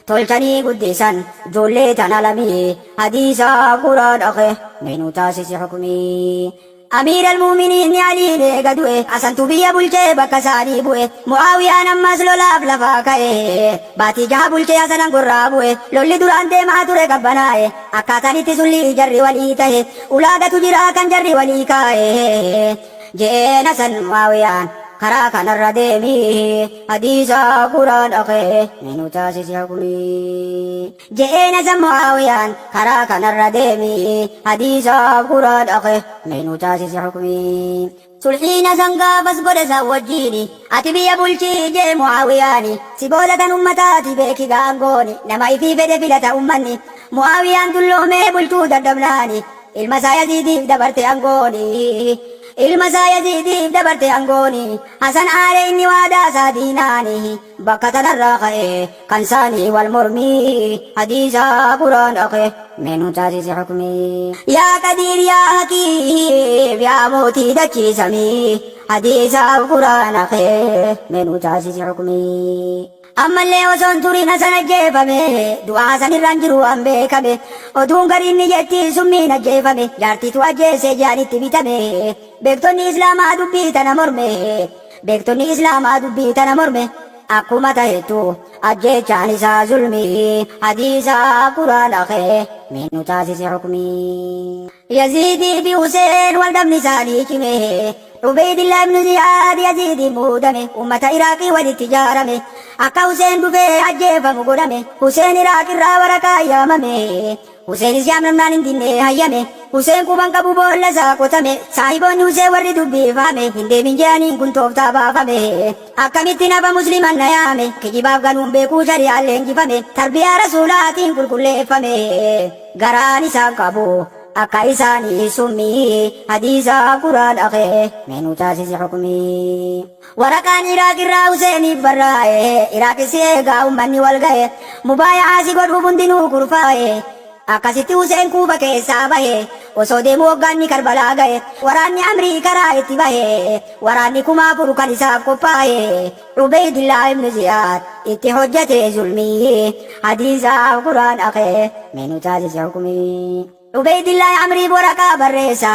tolchanii guddisan ijoollee tana lamii hadiisa quraan dhaqe meenuu taasisi xukumii. أمير المؤمنين علي قدوه أسنتو بيا بلجي بكساني بوه معاوية نمس لولاف لفاكه باتي جها بلجي أسنان قرابوه لولي دوران دي ماتوري قبناه أكاتاني تسولي جري وليته أولادة تجرا كان جري وليكاه جينا سن معاوية كراكا نردمي حديثا قرآن أخي منو تاسيس حكمي جئنا سمعاويا كراكا نردمي حديثا قرآن أخي منو تاسيس حكمي سلحينا سنقا فاسقر وجيني أتبي بلشي جي معاوياني سبولة أمتاتي بيكي غانقوني نماي في فدفلة أمني معاويان تلومي بلتو دردمناني المسايا زيدي دبرت أنقوني المسايا زيدي دبرت أنقوني حسن عليني وادا ساديناني بكة الرقائي كنساني والمرمي حديثا قرآن أخي منو تاسيس حكمي يا قدير يا حكيم يا موتي دكي سمي حديثا قرآن أخي منو تاسيس حكمي أما اللي وصن تورينا سنجيفمي دعا سنرانجرو أمبيكمي ودون قريني جتي سمينا جيفمي جارتي تواجه سيجاني تبيتمي بيكتوني إسلام دبيتنا مرمي بيكتوني إسلام دبيتنا مرمي أكوما تهيتو أجي جانسا ظلمي حديثا قرآن أخي منو تاسيس حكمي يزيدي بحسين والدم نساني كمي عبيد الله بن زياد يزيد مودمي أمة إراقي والتجارمي أكا حسين بفي أجيب مقدمي حسين إراقي راوركا ياممي حسين إسيام رمنان انديني هيامي حسين كوبان كبو بولا ساقوتمي صاحبون حسين ورد دبي فامي هندي من جانين كن توفتا بافمي أكا متنا فمسلمان نيامي كجباب قانون بيكو شريع لنجي فامي تربية رسولاتين كل فامي غراني ساقبو أكا إساني سمي حديثا قرآن أخي منو تاسيس حكمي ورقان إراك الراوسيني برائي إراك سيغا أماني والغاية مبايا سيقود بندنو كرفائي أكا ستي حسين كوبا كيسا باهي وصودي موغاني كربلا غاية وراني أمريكا رايتي باهي وراني كما پروكاني ساب كوباهي عبيد الله بن زياد اتي حجة ظلمي حديثا قرآن أخي منو تاسيس حكمي عبيد الله عمري بركا بريسا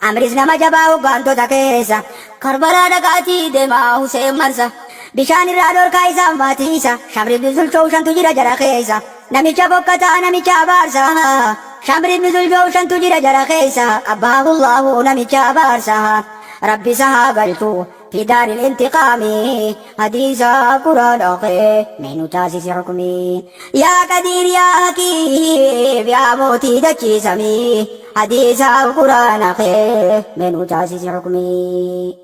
عمريس نما جبا وقانتو تكيسا كربلا دقاتي دما حسين مرسا بشان الرادور كايسا فاتيسا شمري بن زلجوشن تجير جرا خيسا نميشا بوكتا نميشا بارسا شمري بن زلجوشن تجير جرا خيسا أباه الله نميشا بارسا ربي سهابلتو في دار الانتقام حديثا قرآن أخي منو تاسيس حكمي يا قدير يا حكيم يا موتي دكي سمي حديثا قرآن أخي منو تاسيس حكمي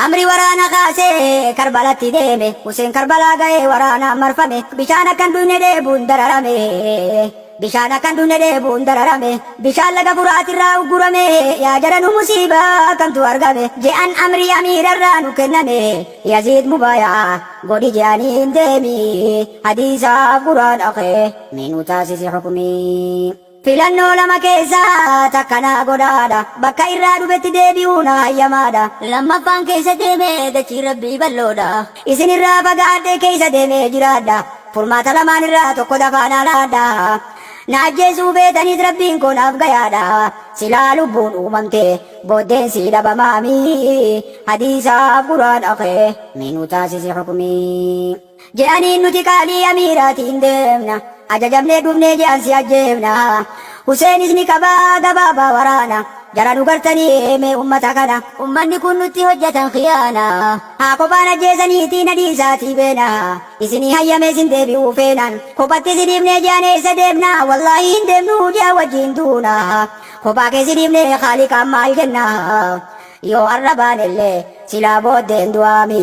أمري ورانا خاسي كربلا تديمي حسين كربلا غاي ورانا مرفمي بشانا كان دون ديبون دررمي بشانا كان دون ديبون دررمي بشان لغا فرات الراو قرمي يا جرنو مصيبة كان توارغمي جيان أمري أمير الرانو كنمي يزيد مبايا قولي جاني اندمي حديثا قرآن أخي منو تاسيس حكمي filannoo lama keessa takkana godhaadha bakka irraa dhufetti deebi'uuna hayyamaadha lammaffaan keessa deemee dachii rabbii balloodha isin irraa fagaadhee keessa deemee jiraadha furmaata lamaan irraa tokko dafaan alaadha na ajjeesuu beetaniis rabbiin koonaaf gayaadha silaa lubbuun uumamte booddeen sii dhabamaami hadiisaaf quraan akhee minuu taasise xukumii je'aniin nuti qaalii amiiraatiin deemna ajajamnee dhufnee je'an si ajjeefna Huseenis ni qabaa gabaabaa waraana jara nu gartanii eeme ummata kana ummanni kun nutti hojjetan khiyaana haa kophaan ajjeesaniitii na dhiisaatii beena isinii hayyamee sin deebi'uu feenan kophatti si dhiibnee je'anee isa deemna wallaahi hin deemnuu je'a wajjiin duuna kophaa kee si dhiibnee Khaaliqaan maal jenna yoo arrabaan illee silaa booddeen du'aami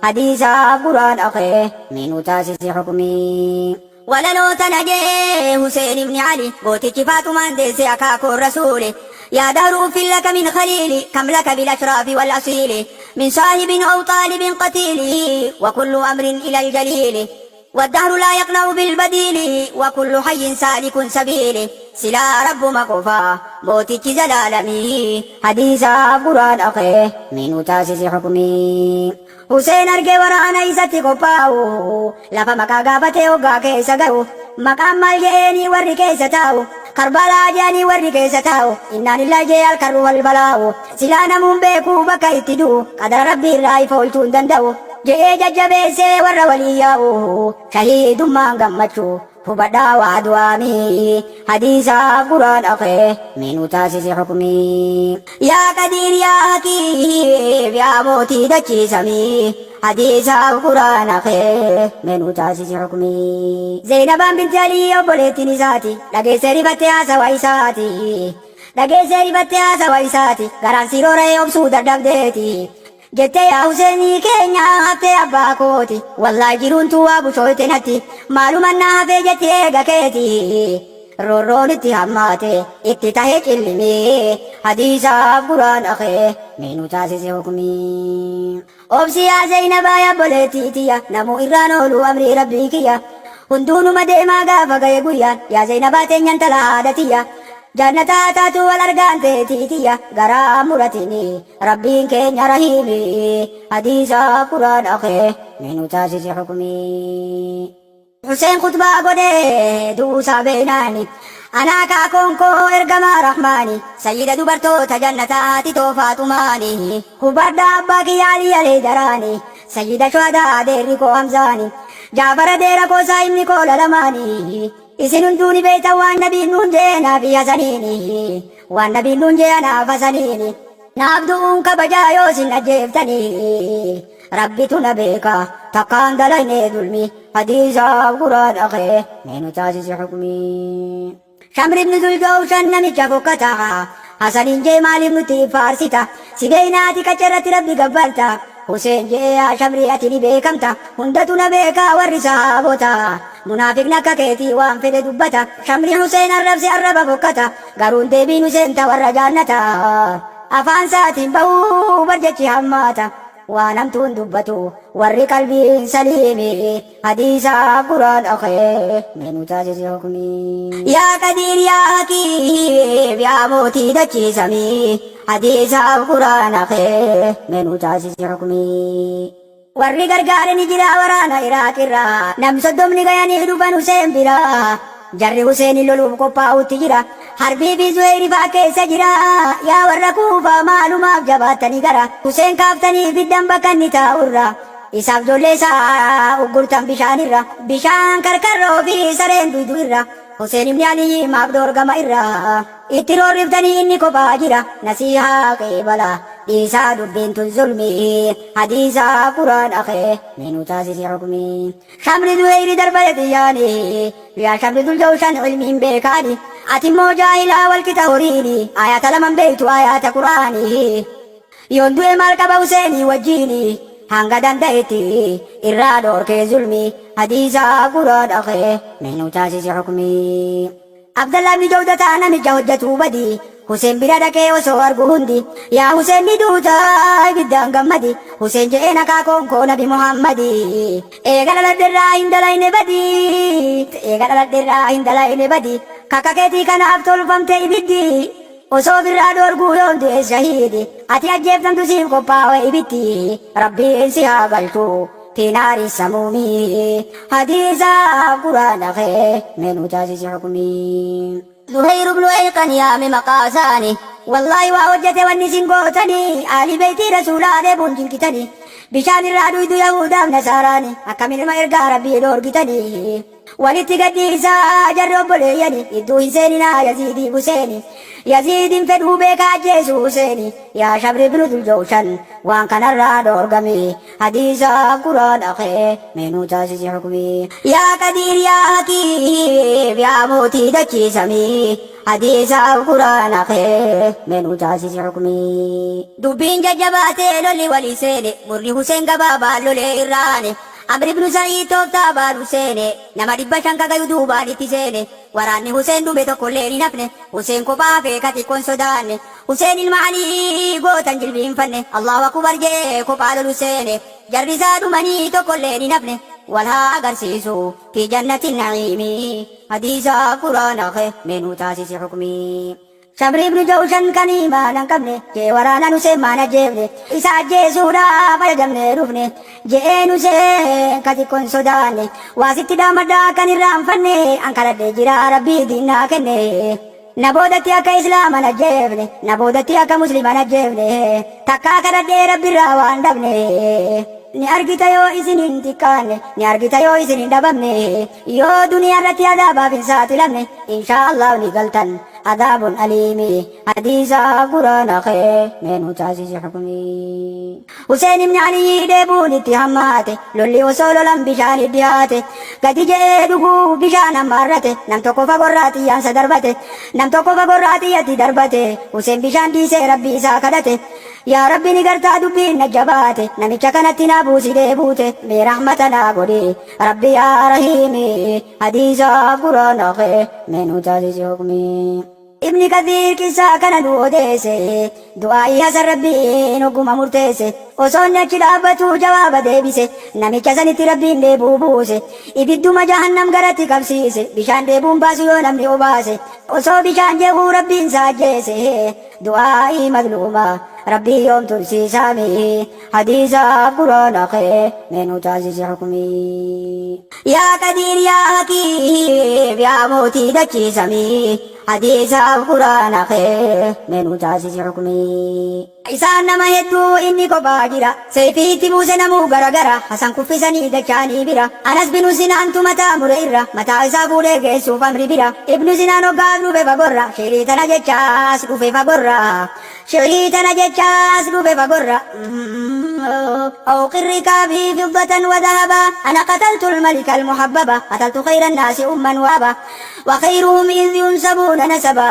hadiisaaf quraan akhee minuu taasise xukumii ولنو تنجي حسين بن علي قوتي فاطمة ديسي أكاكو الرسول يا دار في لك من خليلي كم لك بالأشراف والأصيل من صاحب أو طالب قتيل وكل أمر إلى الجليل والدهر لا يقنع بالبديل وكل حي سالك سبيل سلا رب مقفا بوتي زلالمي حديثا قرآن أخيه من تاسس حكمي Hussein arge waraana isatti qophaa'u lafa maqaa gaafatee hoggaa keessa ga'u maqaan maal je'eenii warri keessa taa'u Karbaalaa je'anii warri keessa taa'u innaan illaa jee halkarru wal balaa'u silaa namuun beekuu bakka itti du'u qadara rabbii irraa ifa oolchuu hin danda'u je'ee jajjabeessee warra walii yaa'u shahiidummaan gammachuu hubadhaa waa du'aamii hadiisaa quraan akhee minuu taasise xukumii yaa qadiir yaa hakiim yaa mootii dachiisamii hadiisaa quraan akhee minuu taasise xukumii Zaynabaan binti Alii obboleettiin isaati dhageessee rifattee haasawaa isaati dhageessee rifattee haasawaa isaati garaan sirooree obsuu dadhabdeeti Jette yaa Huseenii keenya haftee abbaa kooti wallaahi jiruun tuwaa bushooyte natti maaluma naa hafee jettee eega keeti roorroon itti hammaate itti tahee cillimee hadiisaaf quraan akhee minuu taasise hukumii obsi yaa Zaynabaa yaa obboleettii tiyya namuu irraan oolu amrii rabbii kiyya hunduunuma deemaa gaafa ga'e guyyaan yaa Zaynabaa teenyan tala haadha tiyya Jannataa taatu wal argaan teetiitiya garaa muratini rabbiin keenya rahiimi hadiisa quraan akhee minuu taasise xukumii Hussein khutbaa godhee duusaa beenaani anaa kaakoon koo ergamaa rahmaani sayyida dubartoota jannataati toofaaxumaani hubadhaa abbaa kiyyaa Alii daraani sayyida shuhadaa deerri koo hamzaani jaafara deera koo saayimni koo lalamaani isin hunduuni beektan waan nabiin nuun jee naaf yasaniini waan nabiin nuun jee naaf hasaniini naaf du'uun kabajaa yoo isin ajjeeftanii rabbitu na beeka takkaan dalayne dulmi hadiisaa quraan akhee minuu taasise xukumii Shamri ibn Zuljawshan namicha fokkataa hasaniin jee maaliif nutti faarsita si beeynaati qacarratti rabbi gabbalta Hussein jee yaa Shamri ati ni beekamta hundatu na beeka warri sahaabota munaafiqni akka keetii waan fedhe dubbata Shamri Hussein arrabse arraba fokkata garuun deebiin Hussein ta warra jaannata afaan saatiin bahuu barjechi hammaata waan hamtuun dubbatu warri qalbiin saliimi hadiisa quraan akhee minuu taasise hukumii yaa qadiir yaa hakiim yaa mootii dachiisamii hadiisa quraan akhee minuu taasise hukumii warri gargaare ni jira waraana Iraaq irraa nam soddomni gayanii dhufan Hussein biraa jarri Hussein loluuf qophaa'utti jira harbii fi Zuhayri faa keessa jira yaa warra Kuufaa maalumaaf jabaattanii gara Hussein kaaftanii fiddan bakka inni taa'urra isaaf ijoollee isaa uggurtan bishaanirra bishaan karkarroo fi sareen duydu irra Hussein ibn Alii maaf dorgama irra itti roorriftanii inni kophaa jira nasihaa qeebala dhiisaa dubbiin tun zulmii hadiisaa quraan akhee minuu taasise xukumii Shamri Zuhayri darbale xiyyaanii yaa Shamri Zuljawshan ilmiin beekaani ati immoo jaahilaa walqixa horiini ayata laman beektu ayata quraanii yoon du'e maal qaba Huseenii wajjiini hanga danda'etti irraa dhoorkee zulmii hadiisaa quraan akhee minuu taasise xukumii Abdallah ibn Jawdataa namicha hojjetuu badii Hussein bira dhaqee osoo argu hundi yaa Hussein ni duuta ibiddaan gammadi Hussein je'ee nakaakoon koo nabi Muhammadi eega dhaladheerraa hin dalayne badi eega dhaladheerraa hin dalayne badi kakka keetii kanaaf tolfamte ibiddi osoo birraa dhoorguu yoon du'e shahiidi ati ajjeeftamtu siif qophaa'e ibitti rabbiin si haa galchu في نار السموم حديث قرآن أخي من تاسس حكمي زهير بن أيقن يا مقاساني والله ووجت والنسين قوتني آل بيت رسول الله بنجل كتني بشان الرادو يهودا نصاراني أكمل ما إرقى ربي دور كتني ولتقديسا جرب ليني إدو حسيننا يزيدي حسيني يزيد فدو بك جيسو حسيني يا شبر بن الجوشن وان كان الرادو رقمي حديثا قرآن أخي منو تاسس حكمي يا قدير يا حكيم يا موتي دكي سمي حديثا قرآن أخي منو تاسس حكمي دبين ججباتي لولي ولي سيني مرني حسين قبابا لولي إراني Amri ibn Sa'id tooftaa baalu seene nama dhibba shan kagayu duubaanitti seene waraanni Huseen dhume tokkollee hin hafne Huseen kophaa feekati kon sodaanne Huseen ilma Alii gootan jilbiinfanne Allahu akbar jee kophaa lolu seene jarri isaa dhumanii tokkollee hin hafne wal haa agarsiisu fi jannati na'iimi hadiisa quraan akhe meenuu taasise hukmii شمري بن جوشن كني ما نكمل جي ورانا نسمع نجيبني إسا جي سورا فجمني رفني جي نسي كتي كون سوداني واسيتي دامدا كني رام فني أنكال دجرا ربي دينا كني نبودتي أكا إسلام نجيبني نبودتي أكا مسلم نجيبني تكا كردي ربي راوان دبني ni argita yo isinin tikane ni argita yo isinin dabamne yo dunia rati adaba bin satilamne inshallah ni galtan adabun alimi hadisa qur'an akhe menu tasis hukmi Hussein ibn Ali debun ittihamate lolli wasolo lam bishani diate gadi je dugu bishana marate nam to ko fagorati yan sadarbate nam to ko fagorati yati darbate Hussein bishan di se rabbi sa kadate يا ربي نقرتا دبين نجباتي نميشا كانت نابوسي ديبوتي برحمتنا قولي ربي يا رحيمي حديثا قرآن أخي من تاسيس حكمي ابن كثير كسا كان دوديسي دعائي حسن ربي نقوم مرتيسي وصون كلابتو جواب ديبسي نميشا سنتي ربي ديبوبوسي إبدو ما جهنم قراتي كبسيسي بشان ديبون باسيو نمني وباسي وصو بشان جهو ربي ساجيسي دعائي مظلومة ربي يوم ترسي سامي حديثا قرآن أخي من تاسيس حكمي يا قدير يا حكيم يا موتي دكي سمي حديثا قرآن أخي من تاسيس حكمي إسان نما هدو إني كباجرا سيفي تبوس نمو غرغرا حسن كفسني دكاني برا أنس بن سنان متى مريرا متى إسابو لغي سوف أمري برا ابن سنان وقابلو بفقرا شريطنا جتشاس كفي فقرا شريطنا جتشاس كفي فقرا أو قرك به فضة وذهبا أنا قتلت الملك المحببا قتلت خير الناس أما وابا وخيرهم إذ ينسبون نسبا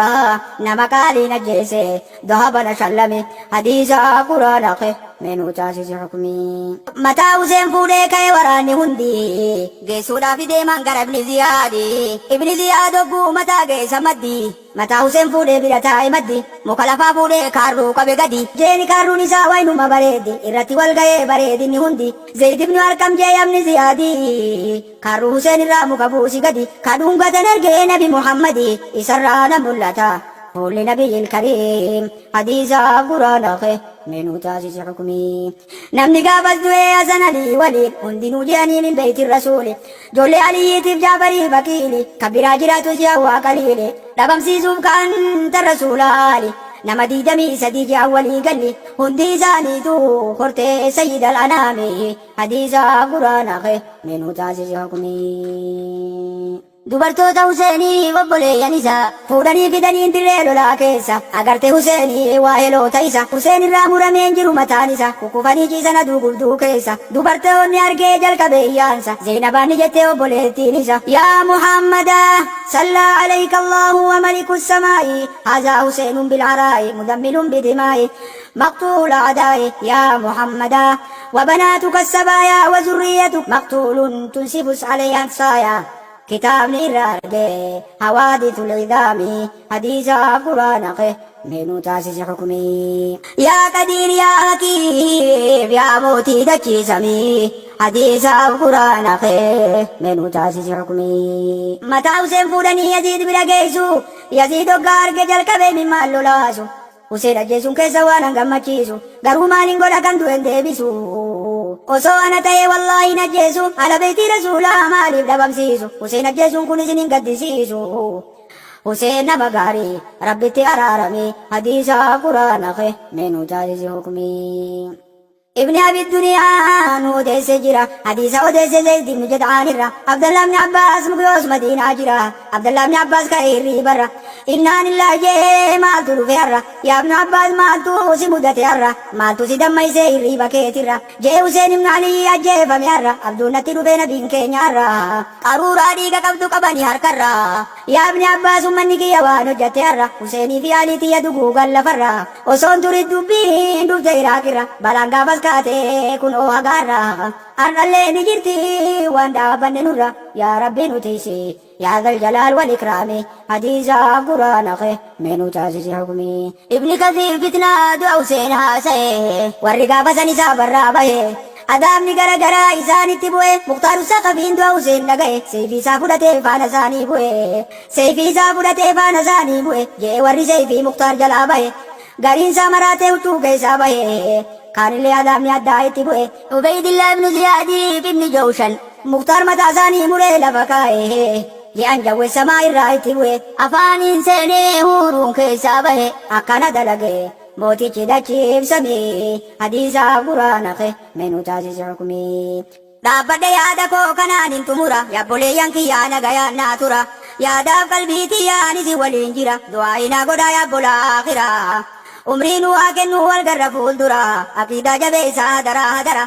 نما قالي نجيسي ذهبنا شلمي حديثا قرآن أخي من تاسيس حكمي متى حسين فوديك وراني هندي جيسودا في ديمان غير ابن زيادي ابن زياد وقو متى جيس مدي متى حسين فودي برتاي مدي مخلفا فودي كارو كبغدي جيني كارو نسا وينو ما بريدي إرتي والغي بريدي نهندي زيد بن أركم جي ابن زيادي كارو حسين رامو كبوسي غدي كادون غدن ارغي نبي محمدي إسرانا ملتا قول نبي الكريم حديثا قرآن أخي من تاسيس حكمي نمني قابل دوي أزن لي ولي هندي نوجاني من بيت الرسول جولي علي تف جابري بكيلي كبيرا جراتو سيوا قليلي لبم سيزوب كانت الرسول علي نما دي دمي سديجي أولي قلي هندي زاني تو خرتي سيد الأنامي حديثا قرآن أخي من تاسيس حكمي dubartoota Huseenii obboleeyyan isaa fuudhanii fidanii dirree lolaa keessa agarte Huseenii waa heloota isa Huseen irraa murameen jiru mataan isa kukufanii ciisan aduu gurduu keessa dubartoonni argee jalqabee iyyaansa Zeenabaan jettee obboleettiin isa yaa Muhammada sallaa alayka Allahu wa maliku samaa'i haazaa Huseenun bil'araa'i mudammilun bidimaa'i مقتول أعدائي يا محمدا وبناتك السبايا وذريتك مقتول تنسبس عليها الصايا كتاب نيرارجي حوادث العظام حديث قرآن أخي من تاسيس حكمي يا قدير يا حكيم يا موتي دكي سمي حديث قرآن أخي من تاسيس حكمي متى حسين فودني يزيد برقيسو يزيد وقارك جلكبه من مالو لاسو Hussein ajjeesuun keessa waan hangammachiisu garuu maaliin godha kan du'en deebisu osoo ana ta'e wallaahi hin ajjeesu ala beetii rasuulaa maaliif dhabamsiisu Hussein ajjeesuun kun isin hin gaddisiisu Hussein nama gaarii rabbitti araarame hadiisa quraan akhe meenuu taasisi hukmii ابن أبي الدنيا نوديس جرا حديث أوديس زيد بن جدعان الرا عبد الله بن عباس مقيوس مدينة جرا عبد الله بن عباس كايري برا إنا لله جي مالتو لفيرا يا ابن عباس مالتو سمودة الرا مالتو سيدم يسيري بكيت الرا جي حسين بن علي أجي فميرا عبد النتير بين بين كينيا الرا قرورا ديك قبضو قبني هركرا يا ابن عباس منك يوانو جت الرا حسيني في علي تيدو قل فرا وصون تريد بين دو تيراكرا بلانغا بس كاتي كن او اغارا ارنالي نجرتي واندا بننورا يا ربي نتيسي يا ذا الجلال والإكرام حديث قرآن أخي من تاسيس حكمي ابن كثير فتنة دعو سين هاسي والرقابة سنسا برابه Adaabni garagaraa isaanitti bu'e Muktaaru Saqafiin du'a Huseen dhaga'e Seefii isaa fudhatee faana isaanii bu'e Seefii isaa fudhatee faana isaanii bu'e jee warri Seefii Muktaar jalaa bahe gariin isaa maraatee huccuu keessaa bahe kaanillee adaabni addaa itti bu'e Ubaydillah ibnu Ziyaadiif ibni Jawshan Muktaar mataa isaanii muree lafa kaa'e je'an jawwe samaa irraa itti bu'e afaaniin seenee huuruun keessaa bahe akkana dalage mootichi dachiif samii hadiisaaf quraana kee meenuu taasise hukumii dhaabbadhe yaada koo kanaan hin xumura yaabboleeyyan kiyyaa nagayaan naa tura yaadaaf qalbii tiyyaan isi waliin jira du'aayinaa godhaa yaabbola akhiraa umriin waa kennu wal garra fuuldura aqiidaa jabeessaa dara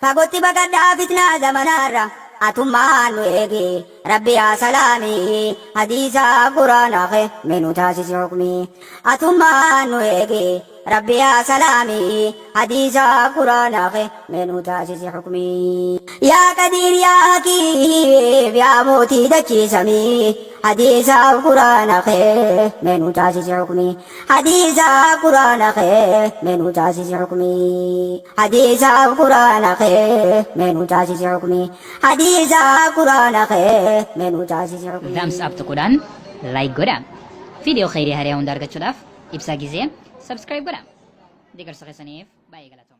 fagootti baqadhaa fitnaa zamanaarra atummaan nu eegi rabbi yaa salaamii hadiisaaf quraana kee meenuu taasise hukumii atummaan nu eegi rabbi yaa salaamii hadiisaaf quraana kee meenuu taasise hukumii yaa qadiir yaa hakiim yaa mootii dachiisamii hadiisaaf quraana kee meenuu taasise hukumii hadiisaaf quraana kee meenuu taasise hukumii hadiisaaf quraana kee meenuu taasise hukumii hadiisaaf quraana kee meenuu taasise hukumii Thumbs up tuquudhaan like godhaa. Viidiyoo khayrii hariyaa hunda argachuudhaaf ibsaa gizee subscribe godhaa. Deeggarsa keessaniif baay'ee galatooma.